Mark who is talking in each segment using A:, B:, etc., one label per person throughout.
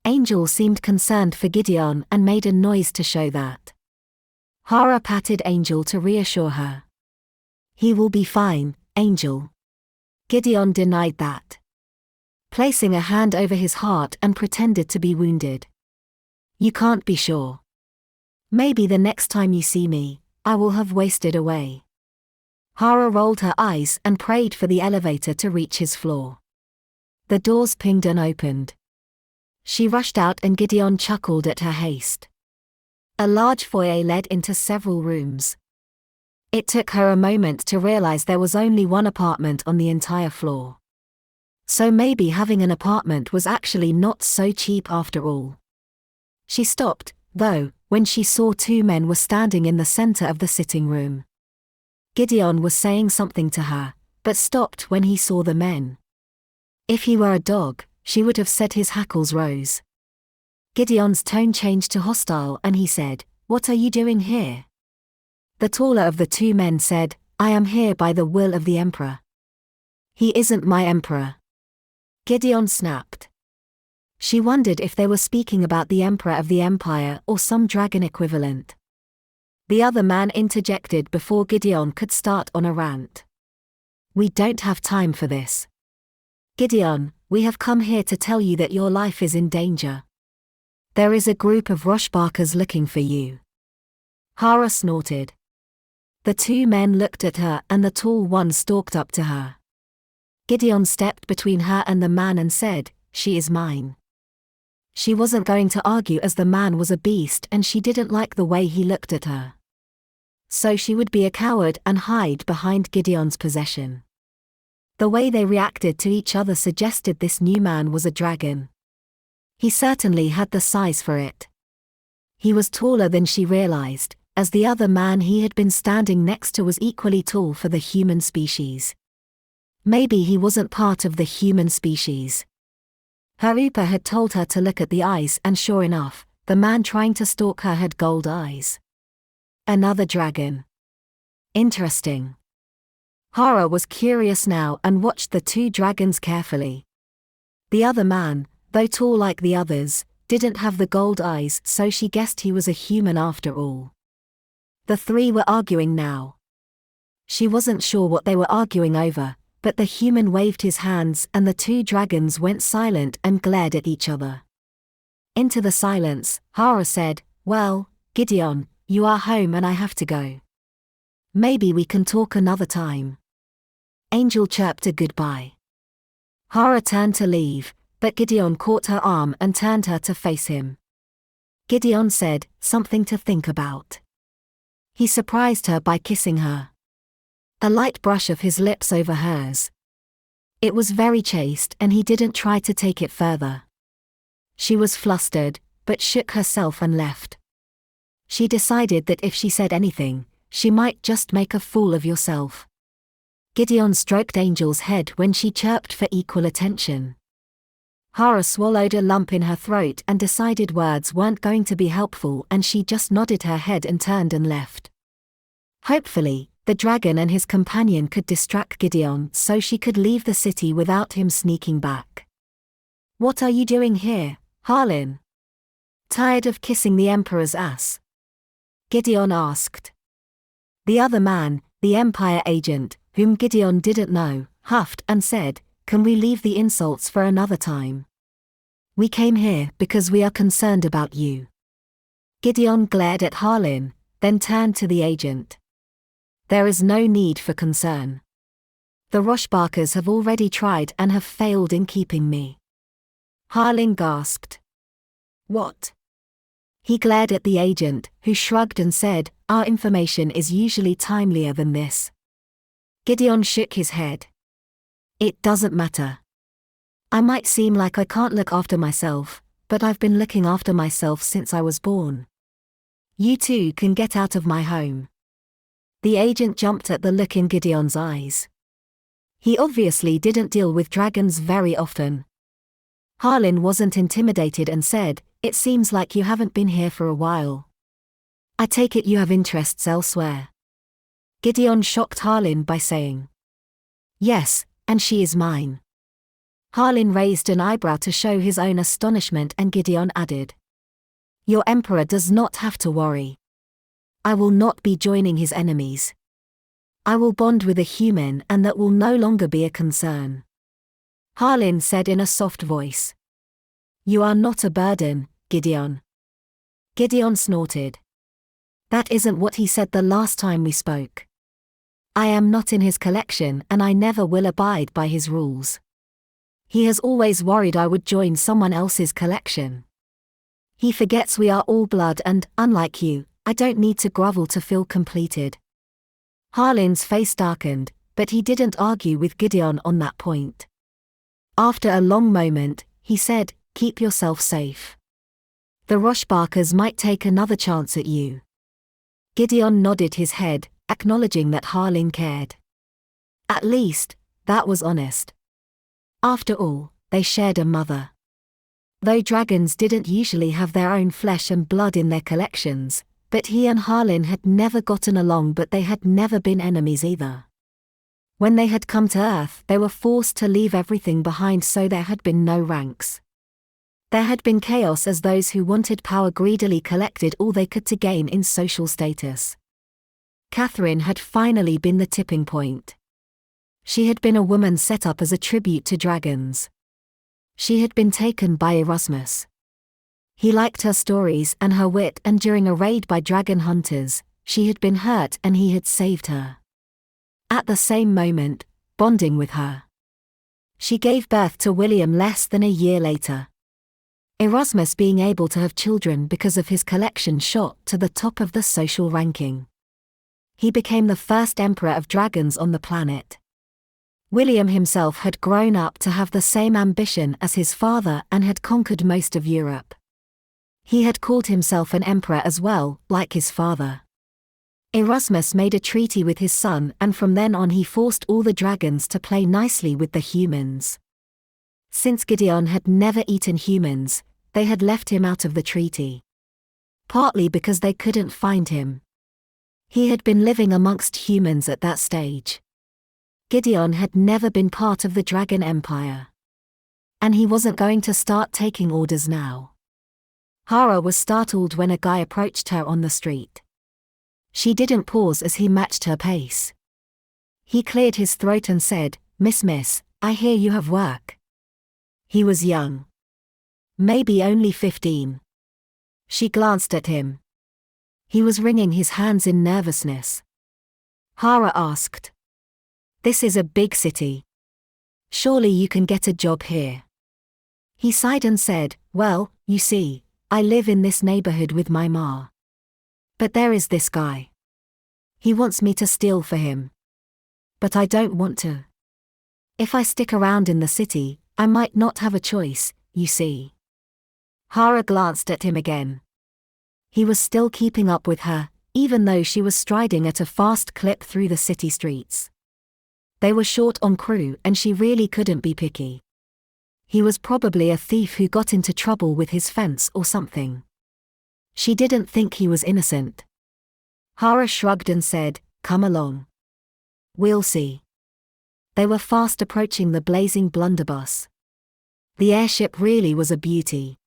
A: Angel seemed concerned for Gideon and made a noise to show that. Hara patted Angel to reassure her. He will be fine, Angel. Gideon denied that, placing a hand over his heart and pretended to be wounded. You can't be sure. Maybe the next time you see me, I will have wasted away. Hara rolled her eyes and prayed for the elevator to reach his floor. The doors pinged and opened. She rushed out and Gideon chuckled at her haste. A large foyer led into several rooms. It took her a moment to realize there was only one apartment on the entire floor. So maybe having an apartment was actually not so cheap after all. She stopped, though, when she saw two men were standing in the center of the sitting room. Gideon was saying something to her, but stopped when he saw the men. If he were a dog, she would have said his hackles rose. Gideon's tone changed to hostile and he said, "What are you doing here?" The taller of the two men said, "I am here by the will of the Emperor." "He isn't my Emperor." Gideon snapped. She wondered if they were speaking about the Emperor of the Empire or some dragon equivalent. The other man interjected before Gideon could start on a rant. "We don't have time for this. Gideon, we have come here to tell you that your life is in danger. There is a group of rushbarkers looking for you." Hara snorted. The two men looked at her and the tall one stalked up to her. Gideon stepped between her and the man and said, "She is mine." She wasn't going to argue as the man was a beast and she didn't like the way he looked at her. So she would be a coward and hide behind Gideon's possession. The way they reacted to each other suggested this new man was a dragon. He certainly had the size for it. He was taller than she realized, as the other man he had been standing next to was equally tall for the human species. Maybe he wasn't part of the human species. Her Upa had told her to look at the eyes and sure enough, the man trying to stalk her had gold eyes. Another dragon. Interesting. Hara was curious now and watched the two dragons carefully. The other man, though tall like the others, didn't have the gold eyes, so she guessed he was a human after all. The three were arguing now. She wasn't sure what they were arguing over, but the human waved his hands and the two dragons went silent and glared at each other. Into the silence, Hara said, "Well, Gideon, you are home and I have to go. Maybe we can talk another time." Angel chirped a goodbye. Hara turned to leave, but Gideon caught her arm and turned her to face him. Gideon said, "Something to think about." He surprised her by kissing her. A light brush of his lips over hers. It was very chaste and he didn't try to take it further. She was flustered, but shook herself and left. She decided that if she said anything, she might just make a fool of yourself. Gideon stroked Angel's head when she chirped for equal attention. Hara swallowed a lump in her throat and decided words weren't going to be helpful and she just nodded her head and turned and left. Hopefully, the dragon and his companion could distract Gideon so she could leave the city without him sneaking back. "What are you doing here, Harlin? Tired of kissing the Emperor's ass?" Gideon asked. The other man, the Empire agent, whom Gideon didn't know, huffed and said, "Can we leave the insults for another time? We came here because we are concerned about you." Gideon glared at Harlin, then turned to the agent. "There is no need for concern. The Rushbarkers have already tried and have failed in keeping me." Harlin gasped. "What?" He glared at the agent, who shrugged and said, "Our information is usually timelier than this." Gideon shook his head. "It doesn't matter. I might seem like I can't look after myself, but I've been looking after myself since I was born. You two can get out of my home." The agent jumped at the look in Gideon's eyes. He obviously didn't deal with dragons very often. Harlin wasn't intimidated and said, "It seems like you haven't been here for a while. I take it you have interests elsewhere." Gideon shocked Harlin by saying, "Yes, and she is mine." Harlin raised an eyebrow to show his own astonishment, and Gideon added, "Your emperor does not have to worry. I will not be joining his enemies. I will bond with a human, and that will no longer be a concern." Harlin said in a soft voice, "You are not a burden, Gideon." Gideon snorted. "That isn't what he said the last time we spoke. I am not in his collection, and I never will abide by his rules. He has always worried I would join someone else's collection. He forgets we are all blood, and, unlike you, I don't need to grovel to feel completed." Harlin's face darkened, but he didn't argue with Gideon on that point. After a long moment, he said, "Keep yourself safe. The Roshbarkers might take another chance at you." Gideon nodded his head, acknowledging that Harlin cared. At least, that was honest. After all, they shared a mother. Though dragons didn't usually have their own flesh and blood in their collections, but he and Harlin had never gotten along, but they had never been enemies either. When they had come to Earth, they were forced to leave everything behind, so there had been no ranks. There had been chaos as those who wanted power greedily collected all they could to gain in social status. Catherine had finally been the tipping point. She had been a woman set up as a tribute to dragons. She had been taken by Erasmus. He liked her stories and her wit, and during a raid by dragon hunters, she had been hurt and he had saved her. At the same moment, bonding with her. She gave birth to William less than a year later. Erasmus being able to have children because of his collection shot to the top of the social ranking. He became the first emperor of dragons on the planet. William himself had grown up to have the same ambition as his father and had conquered most of Europe. He had called himself an emperor as well, like his father. Erasmus made a treaty with his son, and from then on he forced all the dragons to play nicely with the humans. Since Gideon had never eaten humans, they had left him out of the treaty. Partly because they couldn't find him. He had been living amongst humans at that stage. Gideon had never been part of the Dragon Empire. And he wasn't going to start taking orders now. Hara was startled when a guy approached her on the street. She didn't pause as he matched her pace. He cleared his throat and said, Miss, I hear you have work." He was young. Maybe only 15. She glanced at him. He was wringing his hands in nervousness. Hara asked, "This is a big city. Surely you can get a job here." He sighed and said, "Well, you see, I live in this neighborhood with my ma. But there is this guy. He wants me to steal for him. But I don't want to. If I stick around in the city, I might not have a choice, you see." Hara glanced at him again. He was still keeping up with her, even though she was striding at a fast clip through the city streets. They were short on crew and she really couldn't be picky. He was probably a thief who got into trouble with his fence or something. She didn't think he was innocent. Hara shrugged and said, "Come along. We'll see." They were fast approaching the blazing blunderbuss. The airship really was a beauty.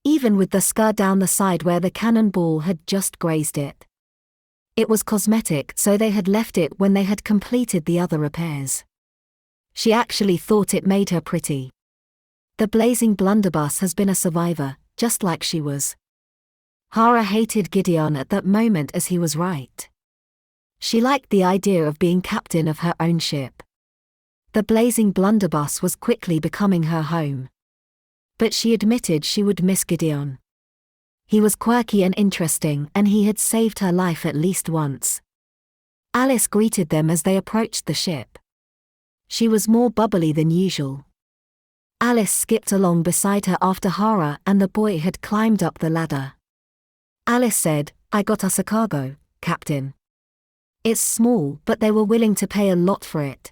A: Even with the scur down the side where the cannonball had just grazed it. It was cosmetic, so they had left it when they had completed the other repairs. She actually thought it made her pretty. The blazing blunderbuss has been a survivor, just like she was. Hara hated Gideon at that moment, as he was right. She liked the idea of being captain of her own ship. The blazing blunderbuss was quickly becoming her home. But she admitted she would miss Gideon. He was quirky and interesting, and he had saved her life at least once. Alice greeted them as they approached the ship. She was more bubbly than usual. Alice skipped along beside her after Hara and the boy had climbed up the ladder. Alice said, "I got us a cargo, Captain. It's small, but they were willing to pay a lot for it."